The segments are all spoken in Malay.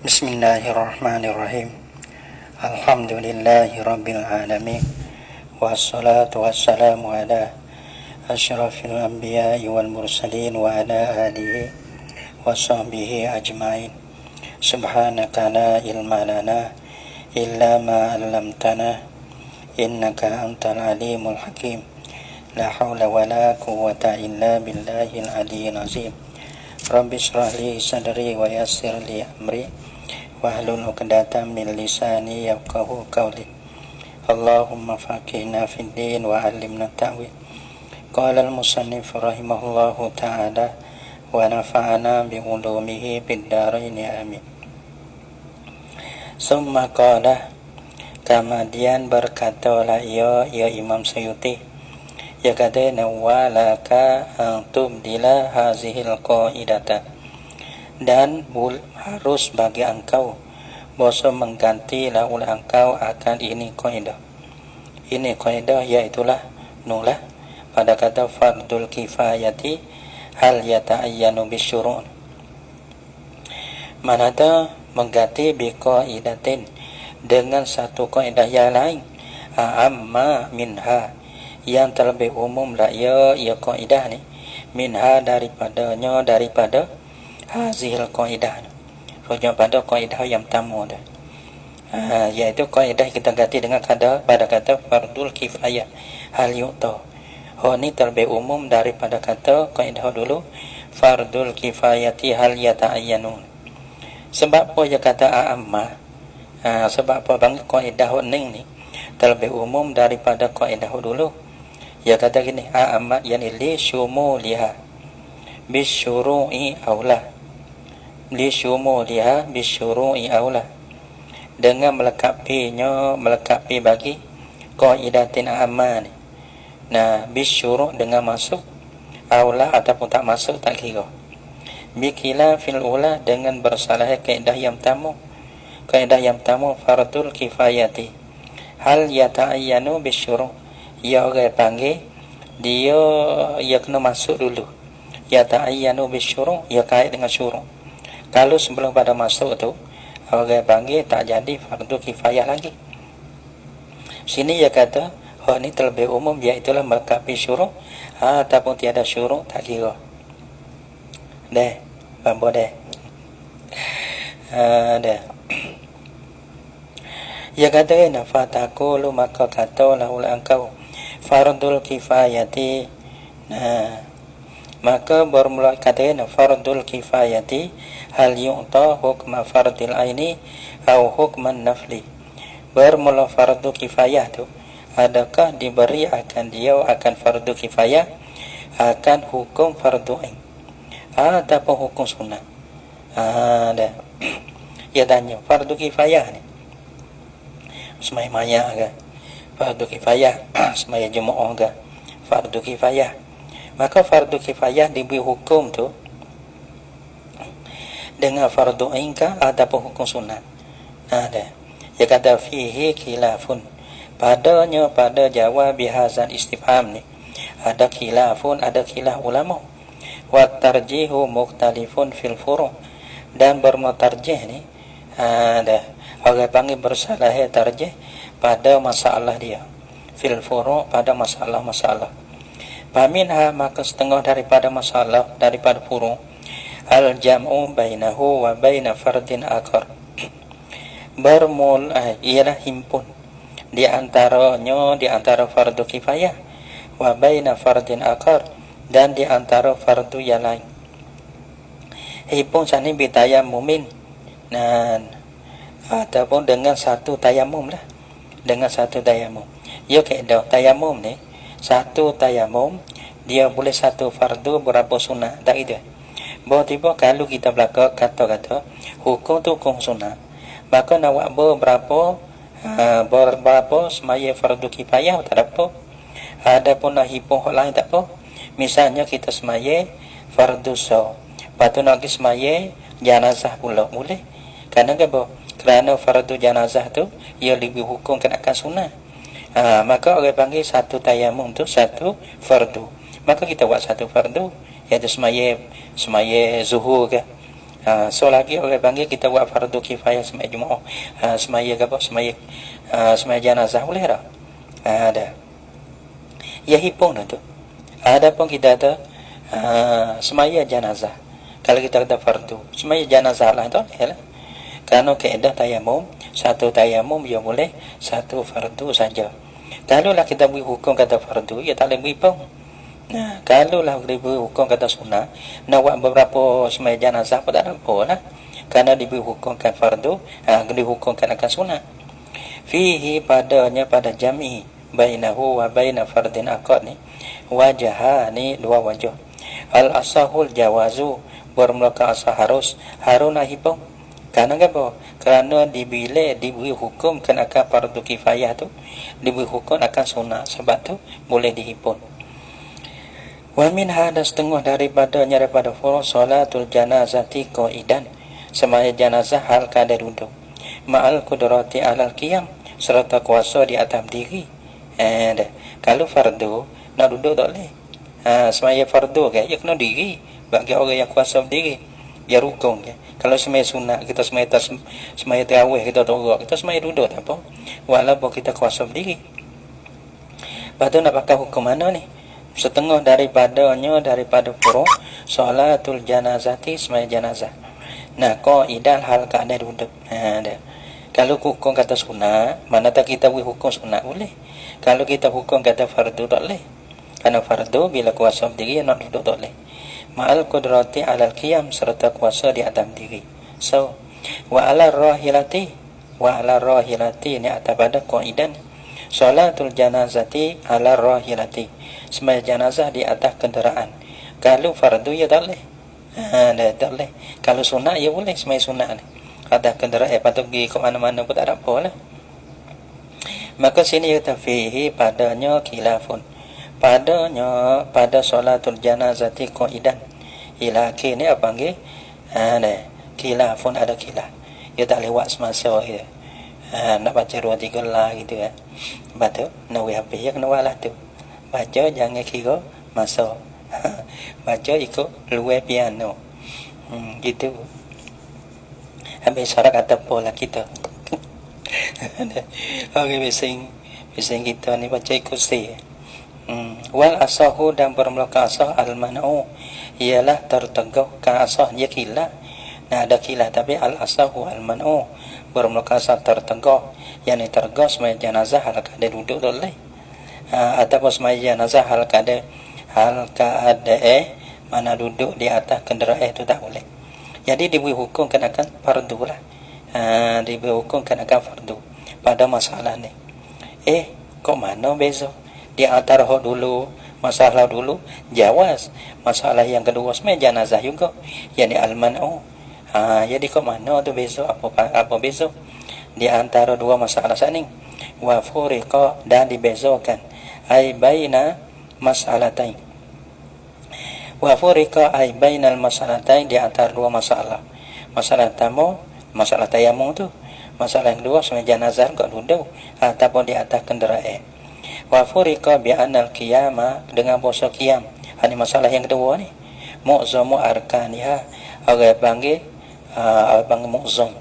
Bismillahirrahmanirrahim. Alhamdulillahi rabbil alamin. Wassalatu wassalamu ala asyrafil anbiya'i wal mursalin wa ala alihi wa sahbihi ajma'in. Subhanaka la ilma lana illa ma 'allamtana innaka antal alimul hakim. La haula wa la quwwata illa billahil aliyyil azim. Rabbi shrah li sadri wa yassir li amri wahlul 'uqdatam min lisani yafqahu qawli. Allahumma faqihna fid din wa 'allimna ta'wil. Qala al-musannif rahimahullahu ta'ala wa nafa'ana bi ulumihi fid dharain amin. Summa qala, kemudian berkatalah ya Imam Suyuti, ya katana walaka tubdila hazihil qaidata, dan harus bagi engkau bosan menggantilah oleh engkau akan ini kaidah. Ini kaidah yaitulah nulah pada kata fardul kifayati hal yata'ayyanu bisyurun. Manada mengganti bi qaidatin dengan satu kaidah yang lain, amma minha yang terlebih umum lah ya kaidah ni, minha daripada hazil kaidah, rujuk pada kaidah yang pertama dah, iaitu kaidah kita ganti dengan pada kata fardul kifayah hal yu'ta. Ni terlebih umum daripada kata kaidah dulu fardul kifayati hal yata'ayyanun. Sebab apa dia kata a'amma? Sebab apa bang kaidah ni terlebih umum daripada kaidah dulu. Dia kata gini, a'amma yani li syumuliha bisyuru'i aula. Li syumuliha bisyuru'i aula, dengan melengkapi bagi qaidatin a'amma ni. Nah, bisyuru' dengan masuk, aula ataupun tak masuk tak kira. Bikila fil ula, dengan bersalah kaidah yang pertama. Kaidah yang pertama fardul kifayati hal yata'ayyanu bisyuru', ia orang panggil dia kena masuk dulu. Yata'ayyanu bisyuru', ia kait dengan syuru'. Kalau sebelum pada masuk tu orang panggil tak jadi fardu kifayah lagi. Sini dia kata ni terlebih umum, iaitulah melengkapi syuru' ataupun tiada syuru' tak kira. Dah, bambo dah. Dah. Ya kata fataku maka katalah oleh engkau fardul kifayati. Maka bermula kata fardul kifayati hal yu'ta hukma fardil aini atau hukman nafli. Bermula fardu kifayah tu, adakah diberi akan dia akan fardu kifayah akan hukum fardu ain ataupun hukum sunnah. Dah. Ya tanya fardu kifayah ni semaya maya ke fardu kifayah, semaya Jumaat ke fardu kifayah. Maka fardu kifayah diberi hukum tu dengan fardu ain ke ataupun hukum sunat. Dah. Dia kata fihi khilafun, padanya pada jawab bihazan istifham ni ada khilafun, ada khilaf ulama. Wa tarjihu mukhtalifun fil furu', dan bermutarjih ni ada orang panggil bersalah tarjih pada masalah dia, fil furu', pada masalah-masalah. Paminha, maka setengah daripada masalah daripada furu', al jam'u bainahu wa baina fardin akhar, ialah himpun di antara fardu kifayah, wa baina fardin akhar, dan di antara fardu yang lain. Himpun sani bi tayammumin, dan ataupun dengan satu tayamum lah, dengan satu tayamum. Ya kaedah tayamum ni, satu tayamum dia boleh satu fardu berapa sunat, tak gitu. Bahawa tiba kalau kita belakang kata-kata hukum tu hukum sunat, maka nak buat berapa semaya fardu kifayah tak apa. Adapun nak himpun hal lain tak apa. Misalnya kita semaya fardu so, lepas tu nak semaya janazah pula boleh. Kerana fardu janazah tu ia lebih hukum kenakan sunnah. Maka orang panggil satu tayamum tu satu fardu. Maka kita buat satu fardu, iaitu semaya zuhur ke, So lagi orang panggil kita buat fardu kifayah semaya Jumaat, semaya apa, semaya jenazah boleh tak? Ada. Ya hipung dah tu. Ada pun kita ada semaya jenazah. Kalau kita ada fardu, semaya jenazah lah tu, ya lah. Kerana keadaan tayamum, satu tayamum yang boleh, satu fardu saja. Kalau lah kita beri hukum kata fardu, ya tak boleh beri pun. Nah, kalau lah diberi hukum kata sunnah, nak buat beberapa semaya jenazah pun tak ada apa lah. Kerana diberi hukumkan fardu, dihukumkan akan sunnah. Fihi padanya pada jami bainahu wa baina fardin aqad ni wajah ni dua wajah. Al asahul jawazu bermula asah harun hipung. Kerana apa? Kerana diberi hukum kan akan fardu kifayah tu, diberi hukum akan sunnah, sebab tu boleh dihipun. Wa min hada setengah daripadanya salatul janazati qaidan, semaya jenazah hal keadaan duduk, ma'al qudrati alal qiyam, serta kuasa di atas diri. Kalau fardu nak duduk tak boleh. Semaya fardu kan, ya kena diri bagi orang yang kuasa berdiri, ya rukun kan. Kalau semaya sunat kita semaya tarawih kita tolak, kita semaya duduk tak apa, walaupun kita kuasa berdiri. Lepas tu nak pakai hukum mana ni? Setengah daripada furu' salatul janazati, semaya jenazah. Nah, qaidan hal keadaan duduk. Kalau hukum kata sunnah, mana tak kita beri hukum sunnah boleh. Kalau kita hukum kata fardu tak boleh. Kerana fardu bila kuasa berdiri nak duduk tak boleh. Ma'al qudrati alal qiyam, serta kuasa di atas diri. So, wa ala rahilati ni atas pada qaidan salatul janazati ala rahilati, semaya jenazah di atas kenderaan. Kalau fardu ya tak boleh. Tak boleh. Kalau sunat ya boleh, semaya sunat ni atas kenderaan, patut pergi ke mana-mana pun tak ada apa lah. Maka sini kata fihi padanya khilafun, pada salatul janazati qaidan ilaki ni apa panggil khilafun, ada khilaf. Dia tak lewat semasa dia. Nak baca 2-3 lah gitu kan. Lepas tu nak habis ya kena walah tu. Baca jangan kira masa. Baca ikut luar piano. Gitu. Habis syarat kata pola kita. Okey, bising kita ni baca ikut si. Wal asahu, dan bermula asah al-man'u, ialah terteguh ke asah dia kilah. Nah, ada kilah tapi al-asahu al-man'u bermula asah terteguh, yang ni terteguh semaya jenazah hal keadaan duduk tak boleh. Ataupun semaya jenazah hal keadaan mana duduk di atas kenderaan itu tak boleh. Jadi diberi hukum kenakan fardu lah. Diberi hukum kenakan fardu pada masalah ni. Kok mana beza di antara hak dulu, masalah dulu jawaz, masalah yang kedua semaya jenazah juga, yakni al-man'u. Jadi kok mana tu beza, apa beza di antara dua masalah sani? Wa furiqa, dan dibezakan ai baina mas'alatain. Wa furiqa ai bainal mas'alatain, di antara dua masalah. Masalah pertama masalah tayamum tu, masalah yang kedua semaya jenazah kat duduk ataupun di atas kenderaan. Wa furiqa bi anal qiyama, dengan puasa qiyam. Ini masalah yang kedua ni. Mu'zamu arkaniha, orang panggil mu'zam.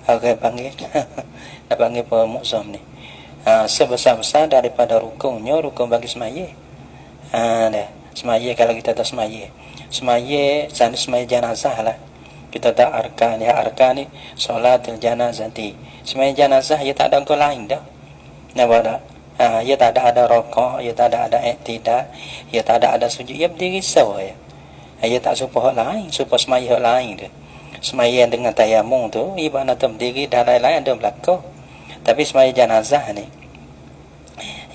Orang panggil nak panggil apa mu'zam ni? Sebesar-besar daripada rukunnya, rukun bagi semaya. Semaya, kalau kita tak semaya sana semaya jenazah lah, kita tak arkan ni salatul janazati, semaya jenazah ia tak ada engkau lain dah. Nampak tak? Ia tak ada rokok, ia tak ada iktidak, ia tak ada sujud, ia berdiri saja. Ia tak supaya lain, supaya semaya lain dia. Semaya dengan tayamum tu ibarat berdiri dan lain-lain ada berlaku. Tapi semaya jenazah ni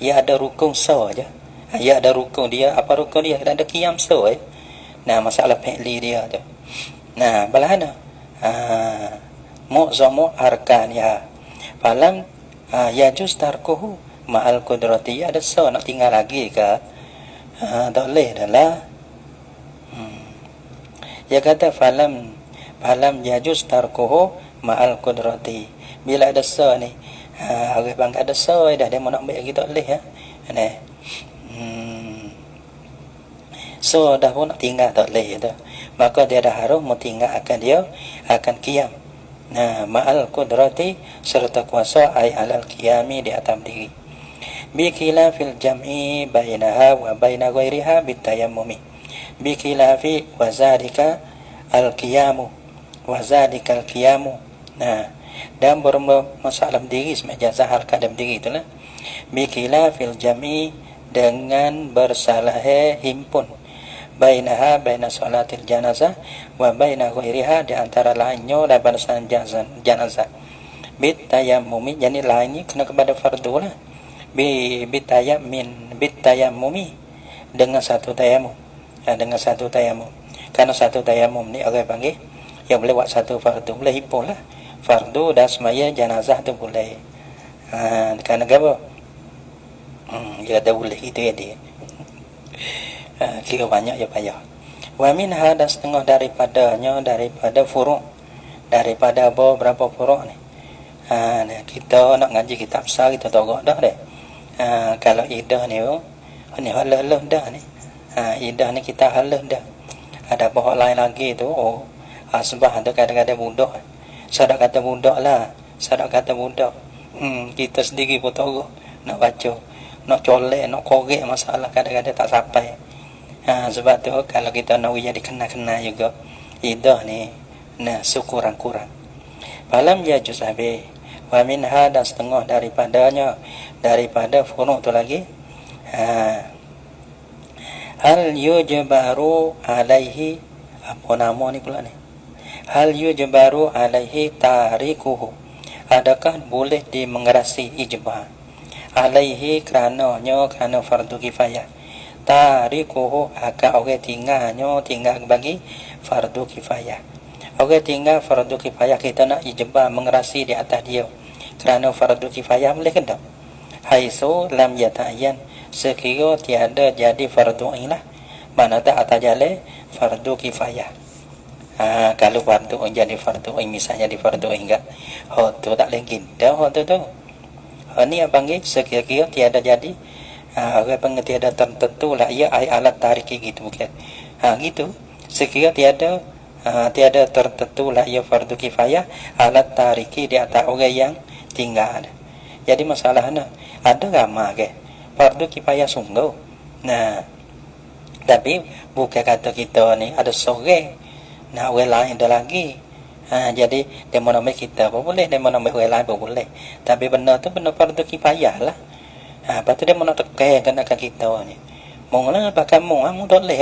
ia ada rukun saja. Ia ada rukun dia, apa rukun dia? Ada qiyam saja. Nah, masalah fi'li dia tu. Nah, balana mu'zamu arkaniha falam yajuz tarkuhu ma'al qudrati. Ada so nak tinggal lagi ke? Tak boleh dah lah. Dia kata falam yajuz tarkuhu ma'al qudrati. Bila ada so ni, orang bangga ada so dah, dia mau nak ambil lagi tak boleh ya. So dah pun nak tinggal tak boleh tu. maka dia dah harus mentinggalkan dia akan qiyam. Nah, ma'al qudrati serta kuasa ai alal qiyami di atas diri. Bi khilafil jam'i bainaha wa baina ghairiha bitayammumi. Bi khilafi wa zalika al qiyamu wa zalika al qiyamu. Nah, dan bermasalah diri semacam zahar kadam diri itulah. Bi khilafil jam'i dengan bersalah himpun bainaha baina salatil janazah wa baina ghairiha di antara lainnya daripada salat janazah bitayammumi, jadi lainnya kena kepada fardu lah. Bitayammumi dengan satu tayamum, dengan satu tayamum. Karena satu tayamum ni orang panggil yang boleh buat satu fardu, boleh himpun lah fardu dan semaya janazah tu boleh. Kerana apa? Dia ada boleh itu ya dia. Kira banyak ya payah. Wa minha dan setengah daripada furu', daripada beberapa furu' ni. Kita nak ngaji kitab besar kita togok dah deh. Kalau idah ni ni halal dah ni. Idah ni kita halal dah. Ada pokok lain lagi tu asbah tu kadang-kadang budak. Sadak kata budak lah, sadak kata budak. Kita sendiri pun togok nak baca, nak colek, nak korek masalah kadang-kadang tak sampai. Sebab tu kalau kita nak jadi kena-kena juga idah ni kurang-kurang. Falam yajuz abi wa minha dan setengah daripadanya daripada furu' tu lagi hal yujbaru alaihi, apa nama ni pula ni, hal yujbaru alaihi tarikuhu, adakah boleh dimengerasi ijbar alaihi kerana fardu kifayah, tarikuhu akan orang tinggal bagi fardu kifayah. Orang tinggal fardu kifayah kita nak ijbar mengerasi di atas dia kerana fardu kifayah boleh ke tak? Haisu lam yata'ayyan, sekira tiada jadi fardu ain lah, mana tak atas jalan fardu kifayah. Kalau fardu ain jadi fardu ain, misalnya di fardu ain enggak, tu tak boleh kita tu. Ni yang panggil sekira tiada jadi. Orang panggil tiada tertentu lah, ia alat tariki gitu bukan. Gitu. Sekira tiada tertentu lah ia fardu kifayah alat tariki di atas orang yang tinggal. Jadi masalahnya ada ramai ke fardu kifayah sungguh. Nah, tapi bukan kata kita ni ada sore, nah orang lain ada lagi. Jadi dia mau ambil kita pun boleh, dia mau ambil orang lain pun boleh. Tapi benar tu benar fardu kifayah lah. Lepas tu dia mau nak tekan akan kita ni. Munglah pakai kamu tak boleh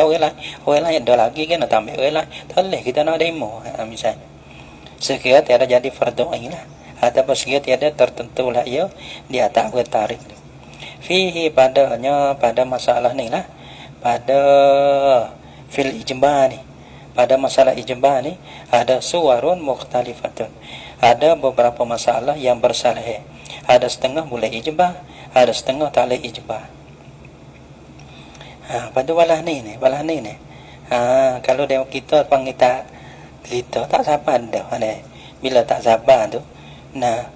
orang lain ada lagi kan nak ambil orang lain. Tak boleh kita nak demo misalnya. Sekiranya tiada jadi fardu ain lah. Ataupun sekiranya tiada tertentu lah ia di atas orang tarik tu. Fihi pada masalah ni lah. Pada fil ijma ni. Pada masalah ijma ni ada suwarun mukhtalifatun. Ada beberapa masalah yang bersalah. Ada setengah boleh ijma, ada setengah tak boleh ijma. Pada balah ni. Kalau dia kita panggil kita tak sabar dah. Bila tak sabar tu,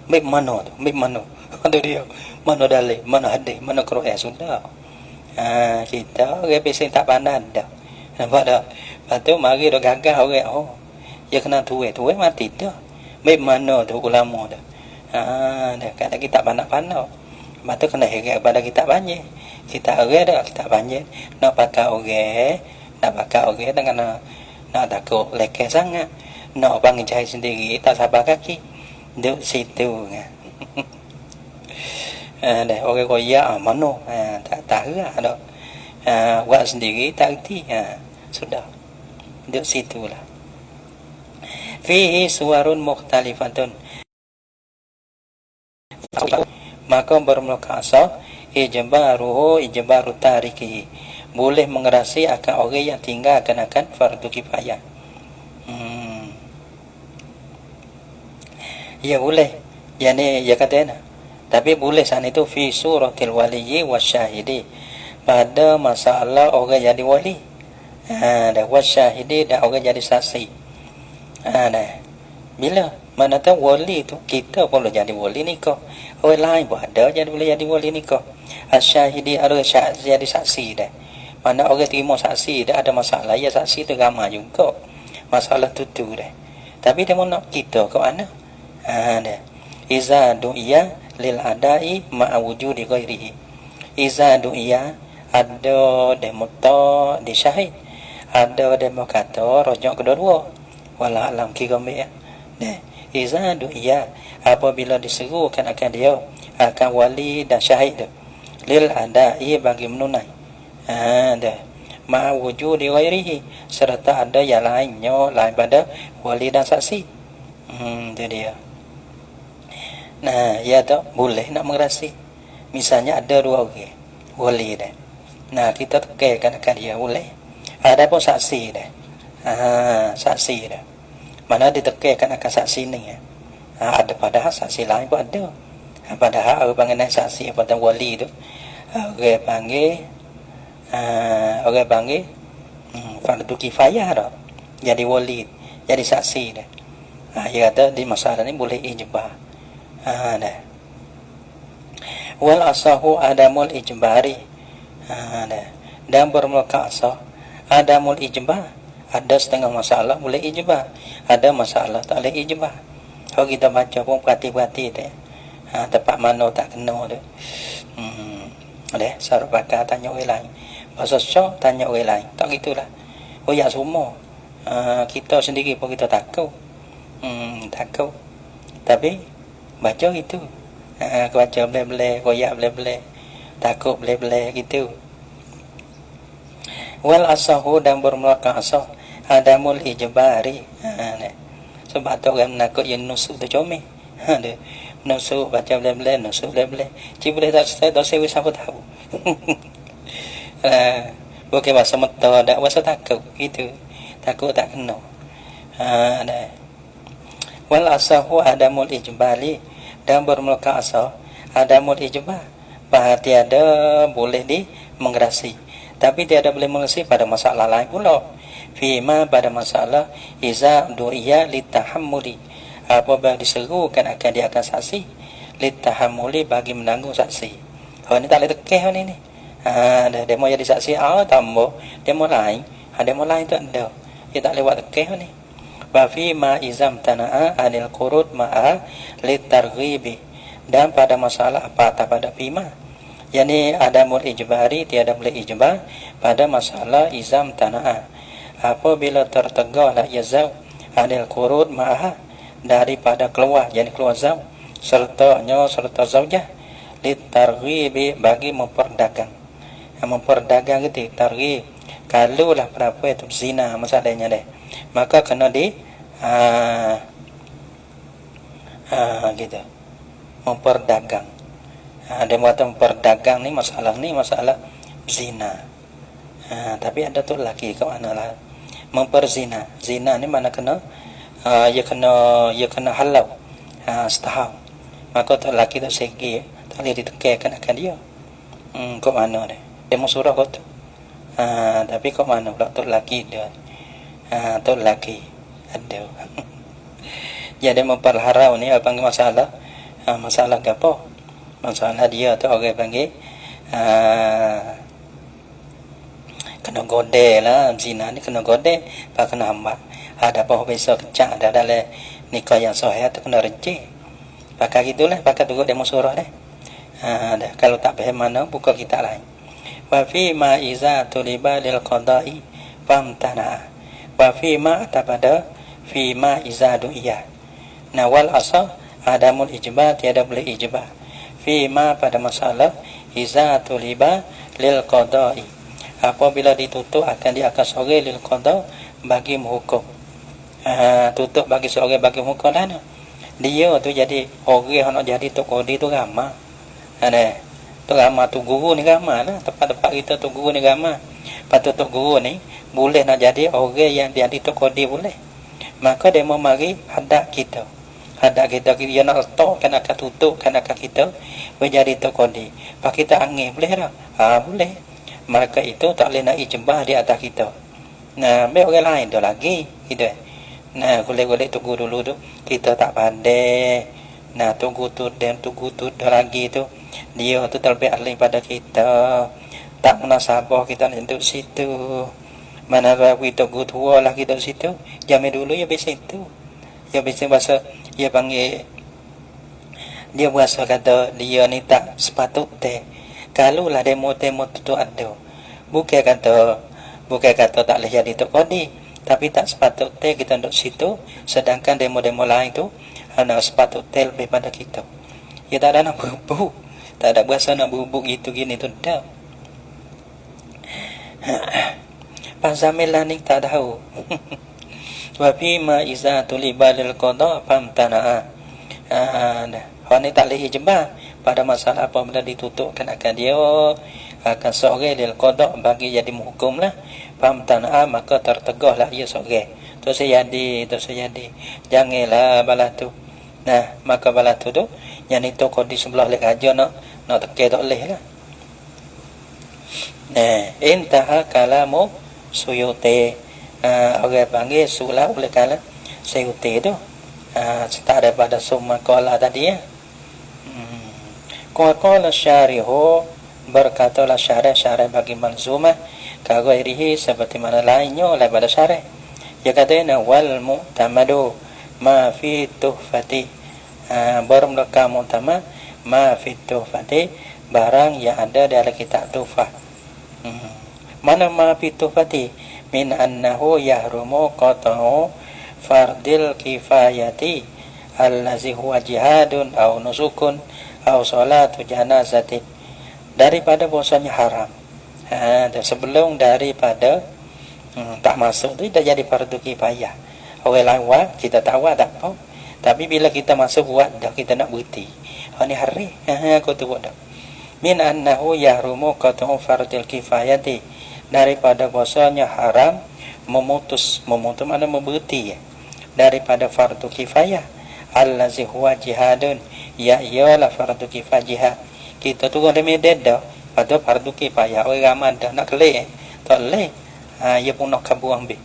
mip mana tu dia. Mana dalil, mana hadis, mana Quran sudah. Kita orang biasa tak pandai dah. Nampak tak? Lepas tu mari dah gagal orang. Dia kena tuai mati dah. Mip mana tu ulama dah. Dah kata kita pandai-pandai. Lepas tu kena heret pada kita banyak. Kita orang dah kita banyak. Nak pakai orang dengan nak takut lekeh sangat. Nak bangun cahaya sendiri tak sabar kaki. Duduk situ. Dah orang koyak mana tak tahu dah. Buat sendiri tak erti. Sudah. Duduk situlah. Fihi suwarun mukhtalifatun. Maka bermulakasah ijbaru tariki, boleh mengerasi akan orang yang tinggal akan fardu kifayah. Ya boleh. Yani ya katanya. Tapi boleh sana itu fi suratil waliyyi wasyahidi, pada masalah orang jadi wali. Dan wasyahidi dan orang jadi saksi. Bila mana tahu wali tu kita boleh jadi wali nikah. Orang lain pun ada boleh jadi wali nikah. Asyahidi ada jadi saksi dah. Mana orang terima saksi dah ada masalah, ya saksi tu ramai juga. masalah tutu dah. Tapi dia mau nak kita ke mana? Dah. Iza du'iya lil adai ma'a wujudi ghairihi. Iza du'iya ada demo ta di syahid, ada demo kata rojak kedua-dua. Wala alam kira me. Nah, iza du'iya apabila diserukan akan dia akan wali dan syahid tu. Lil adai bagi menunai. Dah. Ma'a wujudi ghairihi serta ada yang lainnya lain pada wali dan saksi. Itu dia. Nah, ya tak boleh nak mengerasi. Misalnya ada dua orang wali dah. Nah, kita tekankan akan dia boleh. Ada pun saksi dah. Saksi dah. Mana ditekankan akan saksi ni ya. Ada padahal saksi lain pun ada. Padahal orang panggil saksi pada wali tu. Orang panggil fardu kifayah dah. Jadi wali, jadi saksi dah. Ya kata di masalah ni boleh ijbah. Dah. Wal asahu adamul ijbari. Dah. Dan bermula asah adamul ijbah. Ada setengah masalah boleh ijbah, ada masalah tak boleh ijbah. Kalau kita baca pun perhati-perhati dah. Tempat mana tak kena tu. Dah, sarap bakar tanya orang lain. Bahasa syok tanya orang lain. Tak gitulah. Ya semua. Kita sendiri pun kita takut. Takut. Tapi baca gitu. Baca boleh-boleh, koyak boleh-boleh, takut boleh-boleh gitu. Wal asahu dan bermula asah adamul ijbari. Sebab tu orang menakut yang nusuk tu comel. Nusuk baca boleh-boleh, nusuk boleh-boleh. Cik boleh tak saya tak sewa siapa tahu. Bukan bahasa mata, tak bahasa takut gitu. Takut tak kena. Wal asahu adamul ijbali dan bermula asah adamul ijbah. Bahawa tiada boleh mengerasi, tapi tiada boleh mengerasi pada masalah lain pula. Fima pada masalah iza du'iya litahammuli. Apabila diserukan akan dia akan saksi litahammuli bagi menanggung saksi. Ini tak boleh tekeh ni. Dia mau jadi saksi tambah dia mau lain. Dia mau lain tu ada. Dia tak lewat tekeh ni. Bafi ma izam tana'a anil qurud ma'a litarghibi. Dan pada masalah apa pada fima, yakni adamul ijbari tiada boleh ijbar pada masalah izam tana'a apabila tertegaklah yazau anil qurud ma'a daripada keluar, yakni keluar zau serta zaujah litarghibi bagi memperdagang. Memperdagang itu targhib. Kalau lah perempuan itu zina masalahnya deh, maka kena gitu memperdagang. Dia kata memperdagang ni masalah zina. Tapi ada tu lagi ke mana lah memperzina. Zina ni mana kena ia kena halau setahun. Maka tu laki tu segi tak boleh ditekankan akan dia. Ke mana dia? Dia mau surah kau tu. Tapi ke mana pula tu laki dia? Tu laki ada. Jadi memperharau ni apa masalah? Masalah apa? Masalah dia tu orang panggil kena godeh lah. Zina ni kena godeh, pak kena hamba. Ada apa besok kecak ada dalam nikah yang sahih tu kena renci. Pakai gitulah, pakai tunggu demo surah deh. Dah kalau tak faham mana buka kitab lain. Wa fi ma iza tuliba lil qada'i famtana. Wa fi ma pada fi ma iza du'iya. Nawal asah adamul ijba tiada boleh ijba. Fi ma pada masalah iza tuliba lil qada'i. Apabila ditutup akan dia akan sore lil qada bagi menghukum. Tutup bagi sore bagi menghukum dah. Dia tu jadi orang nak jadi tok kodi tu ramah. Ada tu ramah tu guru ni ramah lah. Tempat-tempat kita tu guru ni ramah. Patut tok guru ni boleh nak jadi orang yang jadi tok kodi boleh. Maka dia mau mari hadap kita. Hadap kita dia nak letakkan akan tutupkan akan kita menjadi tok kodi. Pak kita angin boleh tak? Boleh. Mereka itu tak boleh nak ijbah di atas kita. Nah, biar orang lain tu lagi gitu. Nah, golek-golek tunggu dulu tu kita tak pandai. Nah, tunggu tu lagi tu dia tu terlebih ahli pada kita. Tak munasabah kita duduk situ. Mana rawi tu tua lah kita situ. Zaman dulu ya biasa itu. Ya biasa bahasa ya panggil dia bahasa kata dia ni tak sepatut teh. Kalau lah demo tu ada. Bukan kata tak boleh jadi tok kodi, tapi tak sepatut teh kita duduk situ, sedangkan demo lain tu nak sepatut teh lebih pada kita. Ya tak ada nak bubuk, tak ada bahasa nak bubuk gitu gini tu dah. Pasamilah ni tak tahu. Wa fi ma iza tulibalil qada famtana'a. Orang ni tak boleh jebak pada masalah apa benda ditutup akan dia akan seorang lil qada bagi jadi menghukum lah. Famtana'a maka tertegahlah ia seorang. Tu saya jadi. Janganlah balas tu. Nah, maka balas tu yang itu qadi sebelah lek aja nak tekeh tak boleh lah. Nah, intaha kalamu Suyuti. Orang panggil sulah oleh kala Suyuti tu tak daripada summa qala tadi ya. Qala syarihu, berkatalah syarih bagi manzumah kaghairihi seperti mana lainnya daripada syarih. Dia katanya wal mu'tamadu ma fi tuhfati, bermula mu'tamad ma fi tuhfati, barang yang ada dalam kitab tuhfah. Mana ma fi tuhfati min annahu yahrumu qata'u fardil kifayati allazi huwa jihadun au nusukun au salatu janazatin, daripada bahasanya haram. Sebelum daripada tak masuk tu dah jadi fardu kifayah. Orang lain buat kita tak buat tak apa, tapi bila kita masuk buat dah kita nak bukti ni hari aku tu buat dah. Min annahu yahrumu qata'u fardil kifayati, daripada bahasanya haram memutus mana membukti daripada fardu kifayah allazi huwa jihadun, ya ialah fardu kifayah jihad. Kita tu ada medan dah pada fardu kifayah orang ramai dah nak kelih tak leh, ia pun nak kabuang be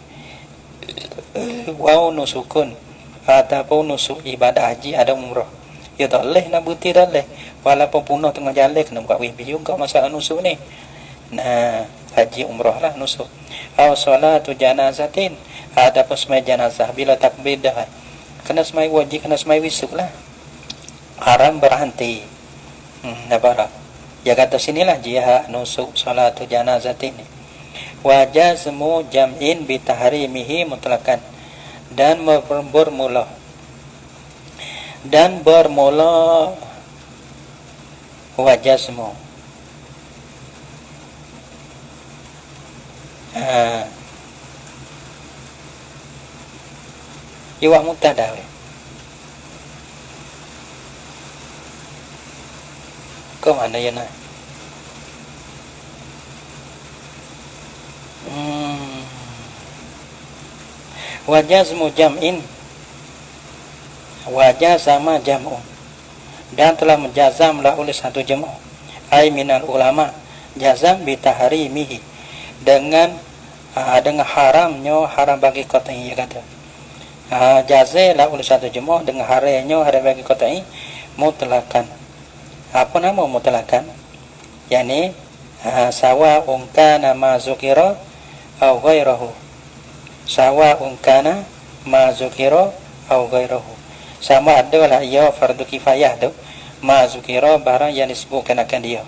wow nusukun ataupun nusuk ibadah haji ada umrah, ia tak leh nak bukti tak leh, walaupun punah tengah jalan kena buka wibi juga masalah nusuk ni. Nah, haji umrah lah nusuk. Aw salatu janazatin, ada semai jenazah bila takbir dah kena semai wajib, kena semai wisuk lah, haram berhenti. Nabara ya kata sinilah jihad nusuk salatu janazatin. Wajazmu jam'in bi tahrimihi mutlaqan, dan bermula wajazmu iwa mubtada ke mana ya nak wajazmu jam'in, wajah sama jam'un, dan telah menjazamlah oleh satu jemu' ai minal ulama jazam bi tahrimihi, dengan haramnya, haram bagi qat'i ya kata. Jazalah oleh satu jemu' dengan haramnya, haram bagi qat'i mutlakan. Apa nama mutlakan? Yani sawa'un kana ma zukira au ghairahu, sawa'un kana ma zukira au ghairahu, sama adalah ia fardu kifayah tu ma zukira barang yang disebutkan akan dia.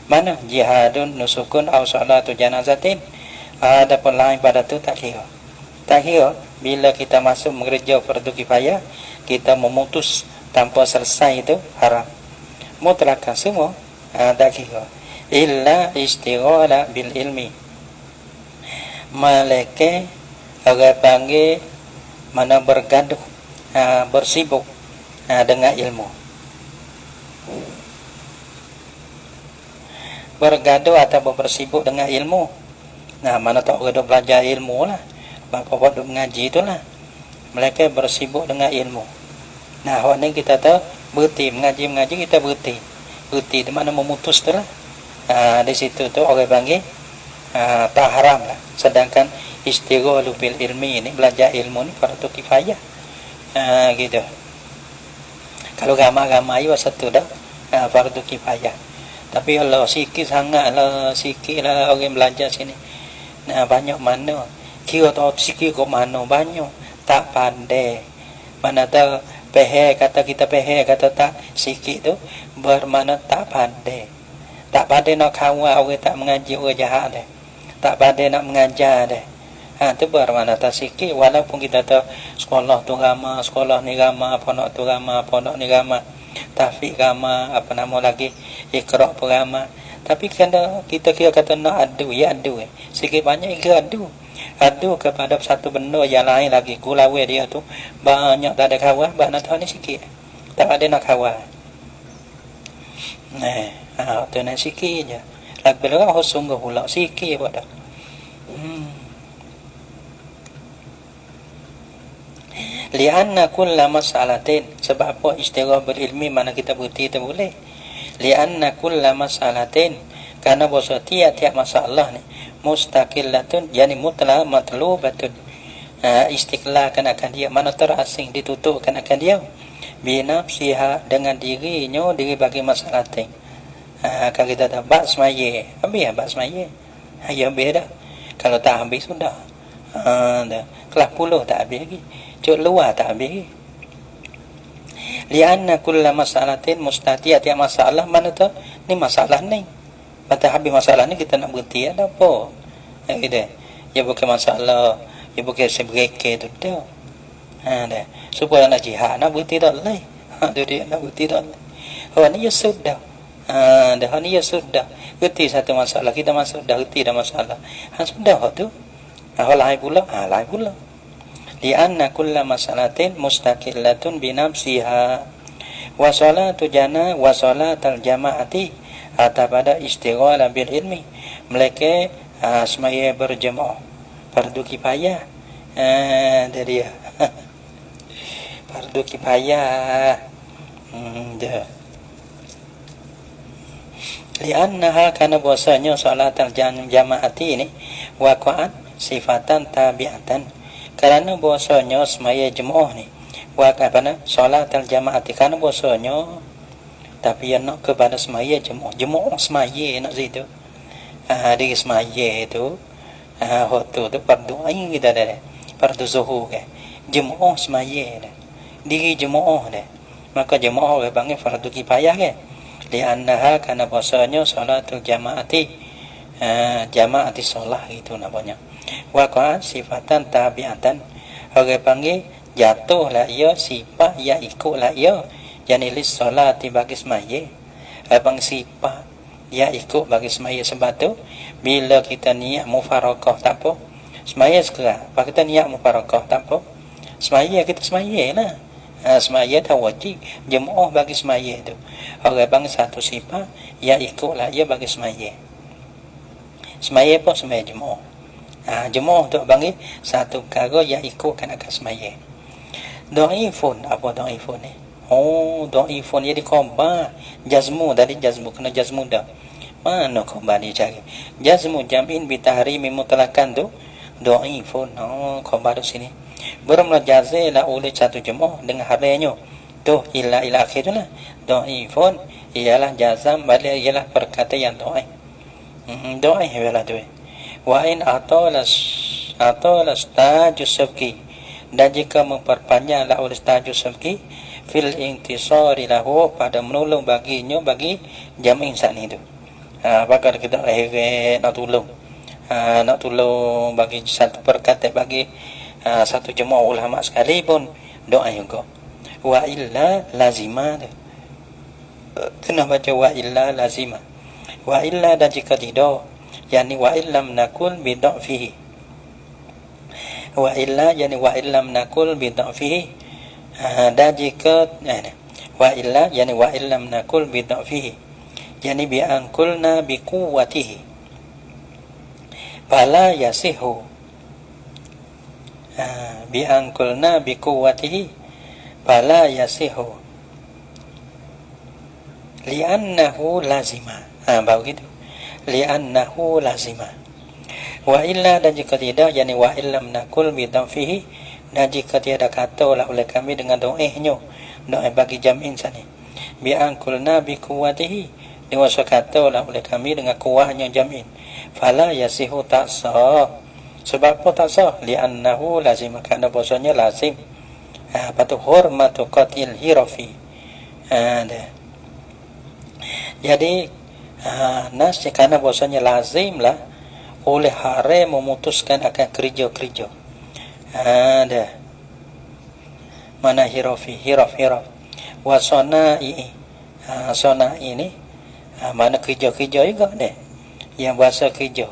Mana jihadun nusukun au salatu janazatin, ada pun lain pada tu tak kira bila kita masuk mengerja fardu kifayah kita memutus tanpa selesai itu haram mutlakan semua, tak kira illa istighala bil ilmi, malaikat orang panggil mana bergaduh bersibuk dengan ilmu, bergaduh atau bersibuk dengan ilmu. Nah, mana tak bergaduh belajar ilmu lah, bapak-bapak mengaji itulah mereka bersibuk dengan ilmu. Nah, awak ni kita tahu berhenti mengaji kita berhenti di mana memutus tu lah. Di situ tu orang panggil tak haram lah. Sedangkan istighalu bil ilmi ini, belajar ilmu ni fardu kifayah. Gitu. Kalau agama itu satu dah fardu kifayah. Tapi kalau sikit sangat lah, sikit lah orang belajar sini. Nah, banyak mana kira tahu sikit kok mana banyak tak pandai. Mana tahu pehe kata kita pehe kata tak sikit tu bermakna tak pandai. Tak pandai nak kawan orang tak mengaji orang jahat deh. Tak pandai nak mengajar deh. Tu bermakna tak sikit walaupun kita tahu sekolah tu ramah, sekolah ni ramah, pondok tu ramah, pondok ni ramah, tahfiz ramah, apa nama lagi, iqra pun ramah. Tapi kalau kita kira kata nak adu, ya adu sikit banyak kira adu. Adu kepada satu benda yang lain lagi. Gulawe dia tu banyak tak ada kawan, nak tahu ni sikit. Tak ada nak kawan. Tu nak sikit je. Lagi bila orang sungguh pula sikit buat dah. Lianna kulla mas'alatin, sebab apa istighfar berilmi mana kita bukti tu boleh. Lianna kulla mas'alatin, karena bahasa tiap-tiap masalah ni mustaqillatun, yani mutlaq matlubatun, istiqlalkan akan dia, mana terasing ditutupkan akan dia, binafsiha, dengan dirinya, diri bagi masalah ting. Kalau kita dah bak semaya, habis bak semaya, ya habis dah. Kalau tak habis sudah, dah kelas 10 tak habis lagi, cuk luar tak habis lagi. Lianna kulla mas'alatin mustatiya, tiap masalah mana tu ni masalah ni. Mata habis masalah ni kita nak berhenti ada apa? Gitu. Ya bukan masalah, ya bukan sebreke tu dah. Dah. Supaya nak jihad nak berhenti tak leh. Tu dia nak berhenti tak leh. Oh ni ya sudah. Dah ni ya sudah. Berhenti satu masalah kita masuk dah berhenti dah masalah. Sudah tu. Lain pula, lain pula. Lianna kulla mas'alatin mustaqillatun binafsiha wa salatu jana wa salatul jama'ati, atau pada istighal bil ilmi, mereka semaya berjemaah fardu kifayah. Dari fardu kifayah. Dah. Liannaha, karena bahasanya salatul jama'ati ini waqa'at sifatan tabi'atan, kerana bahasanya semaya jemaah ni waqa'at salatul jama'ati, karena bahasanya tapi yang nak kepada semaya jemaah semaya nak situ. Di semaya itu hotu tu fardu ain kita dah, fardu zuhur ke jemaah semaya dah, diri jemaah dah, maka jemaah orang panggil fardu kifayah ke. Liannaha, karena bahasanya salatul jama'ati, jama'ati solah itu namanya. Waqa'at sifatan tabi'atan, orang panggil jatuhlah ia sifat ya ikutlah ia, yani lis solati bagi semaya, abang sifat ya ikut bagi semaya. Sebab tu bila kita niat mufarakah tak apa semaya sekarang, kalau kita niat mufarakah tak apa semaya, kita semaya lah. Semaya tak wajib, jemaah bagi semaya tu orang bang satu sifat ya ikutlah ia bagi semaya. Semaya pun semaya jemaah. Jemaah tu panggil satu perkara ya ikutkan akan semaya. Dhaifun, apa dhaifun ni? Dhaifun jadi khabar jazmu, dari jazmu kena jazmu dah. Mana khabar dia cari? Jazmu jam'in bi tahrimi mutlaqan tu dhaifun. Khabar sini bermula jazalah oleh satu jemaah dengan halnya tu ila akhir tu lah. Dhaifun ialah jazam, balik ialah perkataan yang dhaif. Dhaif ialah tu. Wa in atalas tajus sabki, dan jika memperpanjanglah oleh tajus sabki fil intisari lahu, pada menolong baginya bagi jam insan itu. Bakal kita nak tolong bagi satu perkataan bagi satu jemaah ulama sekalipun doa juga. Wa illa lazima, kena baca wa illa lazima. Wa illa, dan jika tidak, yani wa illam nakul bid'afihi. Wa illa, yani wa illam nakul bid'afihi, dan jika wa illa, yani wa illam nakul bid'afihi, yani bi ankulna bi quwwatihi fala yasihu. Bi ankulna bi quwwatihi fala yasihu li'annahu lazima. Baru gitu, li'annahu lazima. Wa illa, dan jika tidak, yani wa illam nakul bid'afihi, dan jika tiada katalah oleh kami dengan doanya, doa bagi jam insan ni, bi ankulna bi quwwatihi, diwasakata oleh kami dengan kuahnya jam'in. Fala yasihu tak sah. Sebab apa tak sah? Li'annahu lazim, kerana bahasanya lazim. Patu hormatu qatil hirafi. Jadi nas kerana bahasanya lazim lah, oleh haram memutuskan akan kerja-kerja. Mana hirafi, hiraf wa sana'i. Sana'i ni mana kerja-kerja juga deh, yang bahasa kerja,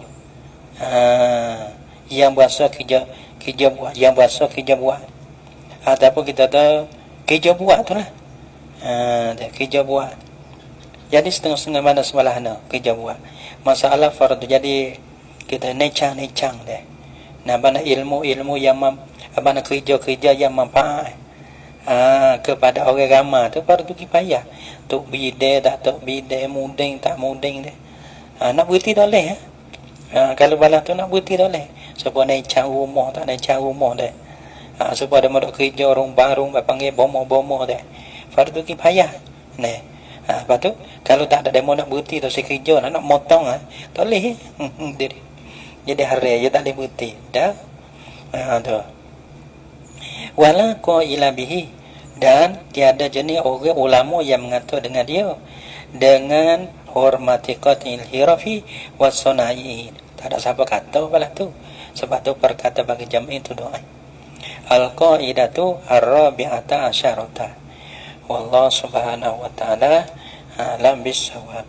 yang bahasa kerja buat, yang bahasa kerja buat, ataupun kita tahu kerja buat tu lah, kerja buat. Jadi setengah-setengah mana semalahnya kerja buat. Masalah fardu, jadi kita necang deh. Nah, mana ilmu yang mana kerja-kerja yang manfaat kepada orang ramai tu fardu kifayah. Tok bidai tak tok bidai, muding tak muding deh. Nak berhenti tak boleh. Kalau balas tu nak berhenti tak boleh. Sebab necang rumah tak necang rumah deh. Sebab ada modok kerja orang baru panggil bomo deh. Fardu kifayah. Nah, lepas tu kalau tak ada demo nak berhenti tu si kerja nak motong tak boleh. Jadi hari je tak boleh berhenti. Dah. Tu. Wala qaila bihi, dan tiada jenis orang ulama yang mengatakan dengan dia dengan hormati qatil hirafi wasana'i. Tak ada siapa kata balas tu. Sebab tu perkata bagi jam'i itu doa. Al-qaidatu ar-rabi'ata asyarata. Wallahu subhanahu wa ta'ala alam bisawab.